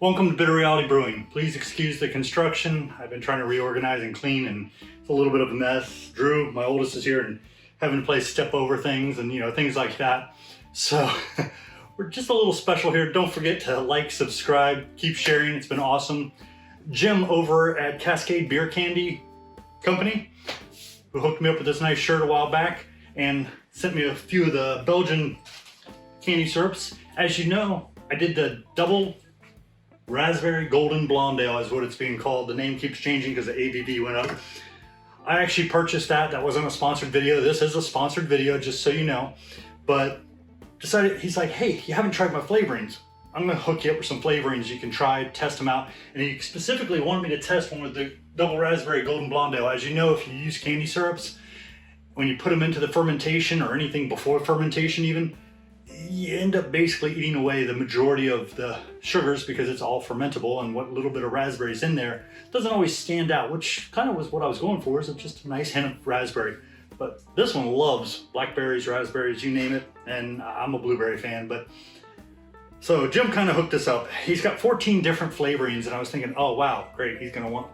Welcome to Bitter Reality Brewing. Please excuse the construction. I've been trying to reorganize and clean, and it's a little bit of a mess. Drew, my oldest, is here and having to play step over things and things like that. So we're just a little special here. Don't forget to like, subscribe, keep sharing. It's been awesome. Jim over at Cascade Beer Candi Company, who hooked me up with this nice shirt a while back and sent me a few of the Belgian candy syrups. As you know, I did the double raspberry golden blonde ale is what it's being called. The name keeps changing because the ABV went up. I actually purchased that. That wasn't a sponsored video. This is a sponsored video, just so you know. But decided, he's like, hey, you haven't tried my flavorings. I'm gonna hook you up with some flavorings you can try, test them out. And he specifically wanted me to test one with the double raspberry golden blonde ale. As you know, if you use candy syrups, when you put them into the fermentation or anything before fermentation even, you end up basically eating away the majority of the sugars because it's all fermentable, and what little bit of raspberries in there doesn't always stand out, which kind of was what I was going for, is just a nice hint of raspberry. But this one loves blackberries, raspberries, you name it, and I'm a blueberry fan. But so Jim kind of hooked us up. He's got 14 different flavorings, and I was thinking, oh wow, great, he's gonna want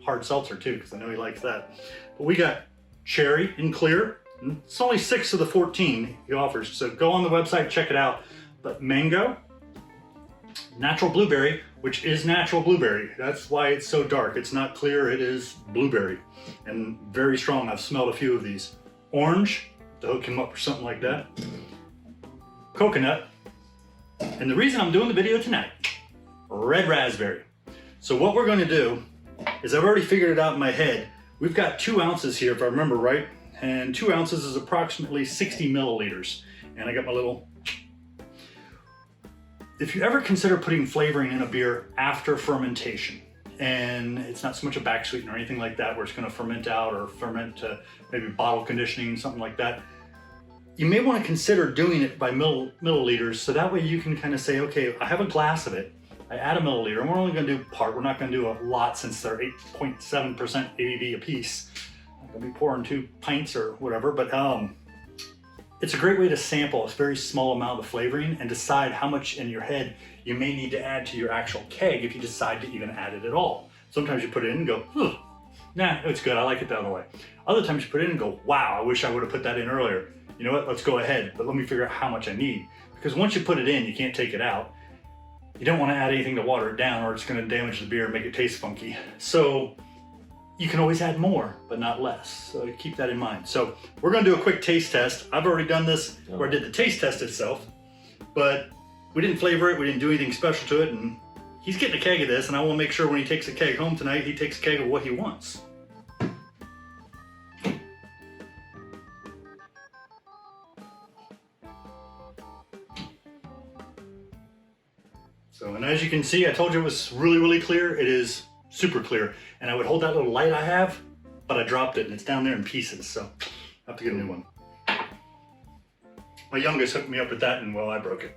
hard seltzer too, because I know he likes that. But we got cherry and clear. It's only 6 of the 14 he offers, so go on the website, check it out. But mango, natural blueberry, which is natural blueberry. That's why it's so dark. It's not clear, it is blueberry. And very strong. I've smelled a few of these. Orange, to hook him up or something like that. Coconut. And the reason I'm doing the video tonight, red raspberry. So what we're gonna do is, I've already figured it out in my head. We've got 2 ounces here, if I remember right. And 2 ounces is approximately 60 milliliters. And I got my little... If you ever consider putting flavoring in a beer after fermentation, and it's not so much a back sweeten or anything like that where it's gonna ferment out or ferment to maybe bottle conditioning, something like that, you may wanna consider doing it by milliliters, so that way you can kind of say, okay, I have a glass of it, I add a milliliter, and we're only gonna do part, we're not gonna do a lot since they're 8.7% ABV a piece. I'm gonna be pouring 2 pints or whatever, but it's a great way to sample a very small amount of flavoring and decide how much in your head you may need to add to your actual keg if you decide to even add it at all. Sometimes you put it in and go, nah, it's good, I like it the other way. Other times you put it in and go, wow, I wish I would have put that in earlier. You know what, let's go ahead, but let me figure out how much I need. Because once you put it in, you can't take it out. You don't want to add anything to water it down, or it's going to damage the beer and make it taste funky. So you can always add more, but not less. So keep that in mind. So we're gonna do a quick taste test. I've already done this where I did the taste test itself, but we didn't flavor it, we didn't do anything special to it, and he's getting a keg of this, and I wanna make sure when he takes a keg home tonight, he takes a keg of what he wants. So, and as you can see, I told you it was really, really clear. It is super clear. And I would hold that little light I have, but I dropped it and it's down there in pieces, so I have to get a new one. My youngest hooked me up with that, and well, I broke it.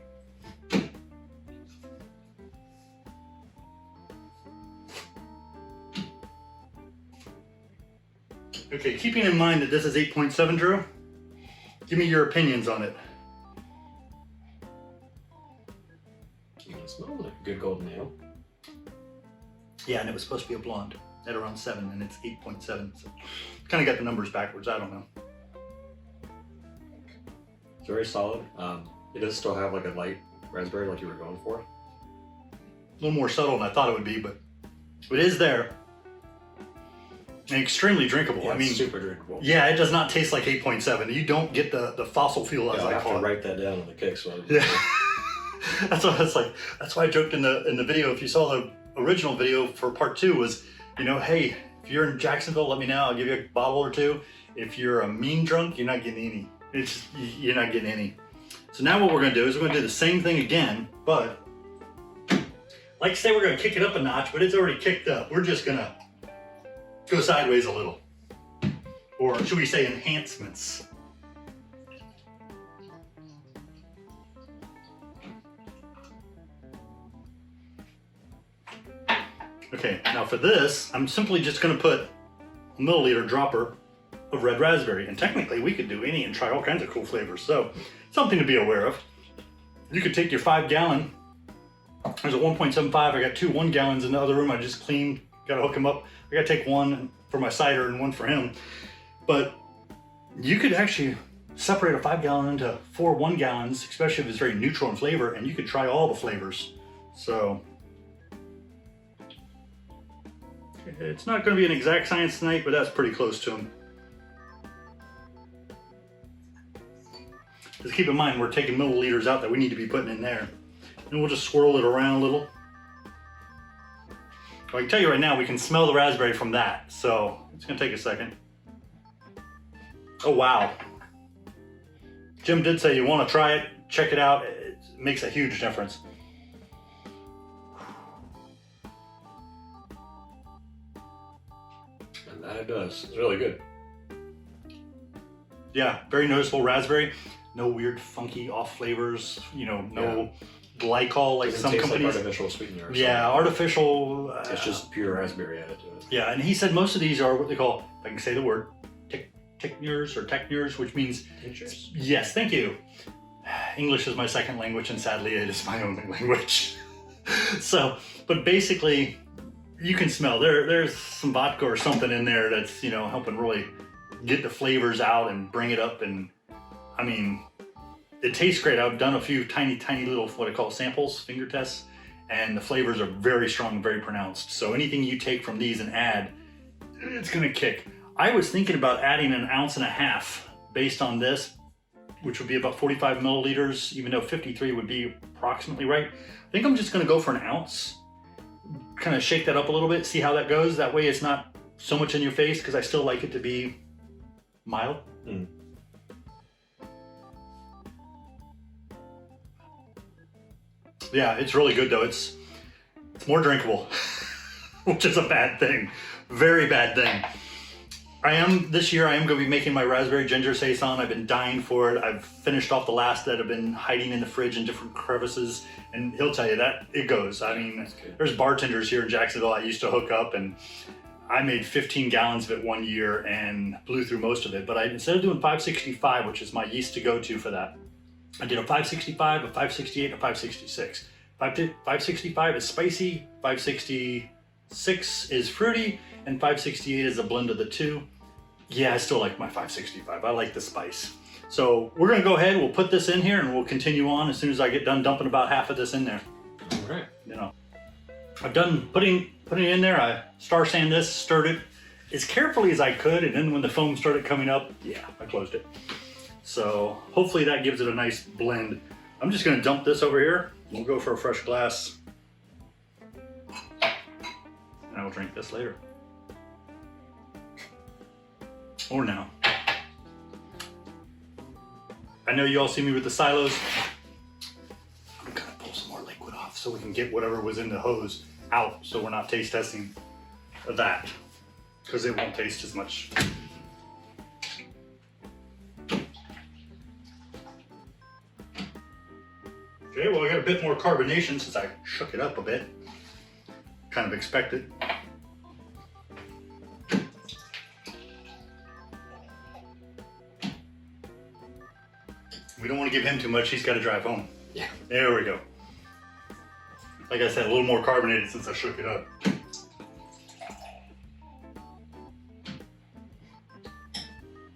Okay, keeping in mind that this is 8.7, Drew, give me your opinions on it. It smells like a good golden ale. Yeah, and it was supposed to be a blonde at around 7, and it's 8.7. So kind of got the numbers backwards. I don't know. It's very solid. It does still have like a light raspberry like you were going for. A little more subtle than I thought it would be, but it is there. And extremely drinkable. Yeah, I mean, super drinkable. Yeah, it does not taste like 8.7. You don't get the fossil feel, as I call it. I have to write that down on the kick. So yeah. That's what it's like. That's why I joked in the video. If you saw the original video for part 2, was, hey, if you're in Jacksonville, let me know. I'll give you a bottle or 2. If you're a mean drunk, you're not getting any. You're not getting any. So now what we're gonna do is we're gonna do the same thing again, but like I say, we're gonna kick it up a notch, but it's already kicked up. We're just gonna go sideways a little, or should we say enhancements? Okay, now for this, I'm simply just gonna put a milliliter dropper of red raspberry, and technically we could do any and try all kinds of cool flavors, so something to be aware of. You could take your 5-gallon There's a 1.75. I got 2 1 gallons in the other room. I just cleaned. Got to hook them up. I got to take one for my cider and one for him. But you could actually separate a 5 gallon into 4 1 gallons, especially if it's very neutral in flavor, and you could try all the flavors. So it's not going to be an exact science tonight, but that's pretty close to them. Just keep in mind, we're taking milliliters out that we need to be putting in there. And we'll just swirl it around a little. I can tell you right now, we can smell the raspberry from that. So it's going to take a second. Oh, wow. Jim did say you want to try it, check it out. It makes a huge difference. And that it does. It's really good. Yeah, very noticeable raspberry. No weird, funky off flavors. You know, no glycol like some companies. Like artificial sweetener. Yeah, artificial. It's just pure raspberry added to it. Yeah, and he said most of these are what they call, if I can say the word, technures, which means Tinctures? yes, thank you. English is my second language, and sadly, it is my only language. So, but basically, you can smell there's some vodka or something in there that's, you know, helping really get the flavors out and bring it up. And I mean, it tastes great. I've done a few tiny little what I call samples, finger tests, and the flavors are very strong and very pronounced. So anything you take from these and add, it's gonna kick. I was thinking about adding 1.5 ounces based on this, which would be about 45 milliliters, even though 53 would be approximately right. I think I'm just gonna go for 1 ounce, kind of shake that up a little bit, see how that goes. That way it's not so much in your face, because I still like it to be mild. Mm. Yeah, it's really good though. It's more drinkable, which is a bad thing, very bad thing. This year I am going to be making my raspberry ginger saison. I've been dying for it. I've finished off the last that have been hiding in the fridge in different crevices, and he'll tell you that it goes. I mean, there's bartenders here in Jacksonville I used to hook up, and I made 15 gallons of it one year and blew through most of it. But instead of doing 565, which is my yeast to go to for that, I did a 565, a 568, a 566. 565 is spicy, 566 is fruity, and 568 is a blend of the two. Yeah, I still like my 565. I like the spice. So we're gonna go ahead, we'll put this in here, and we'll continue on as soon as I get done dumping about half of this in there. All right. You know, I've done putting it in there. I star sand this, stirred it as carefully as I could, and then when the foam started coming up, yeah, I closed it. So hopefully that gives it a nice blend. I'm just gonna dump this over here. We'll go for a fresh glass, and I will drink this later. Or now. I know you all see me with the silos. I'm gonna pull some more liquid off so we can get whatever was in the hose out, so we're not taste testing that, because it won't taste as much. Okay, well I got a bit more carbonation since I shook it up a bit. Kind of expected. We don't want to give him too much, he's got to drive home. Yeah. There we go. Like I said, a little more carbonated since I shook it up. And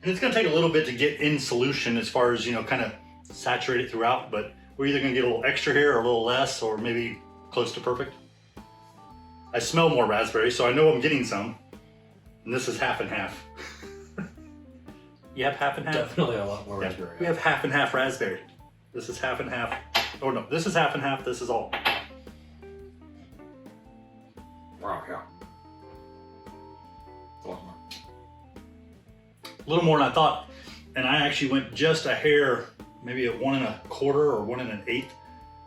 it's going to take a little bit to get in solution as far as, you know, kind of saturate it throughout, but we're either going to get a little extra here or a little less, or maybe close to perfect. I smell more raspberry, so I know I'm getting some. And this is half and half. You have half and half? Definitely a lot more Yeah, raspberry. we have half and half raspberry. This is half and half. Oh no, this is half and half, this is all. Wow, yeah. A lot more. A little more than I thought. And I actually went just a hair, maybe at 1 1/4 or 1 1/8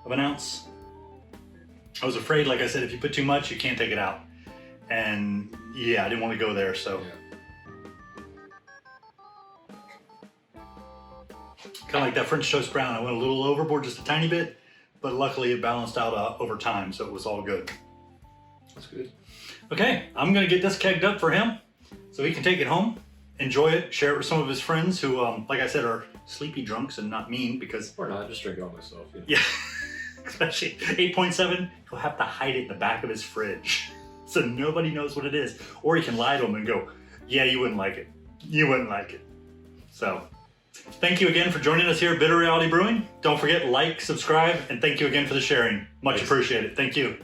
of an ounce. I was afraid, like I said, if you put too much, you can't take it out. And yeah, I didn't want to go there, so. Yeah. Kind of like that French toast brown. I went a little overboard, just a tiny bit, but luckily it balanced out over time, so it was all good. That's good. Okay, I'm gonna get this kegged up for him so he can take it home, enjoy it, share it with some of his friends who, like I said, are sleepy drunks and not mean, because Or not, just drink it all myself. You know. yeah, especially 8.7, he'll have to hide it in the back of his fridge. So nobody knows what it is. Or he can lie to him and go, yeah, you wouldn't like it. You wouldn't like it. So thank you again for joining us here at Bitter Reality Brewing. Don't forget, like, subscribe, and thank you again for the sharing. Much appreciated. Thank you.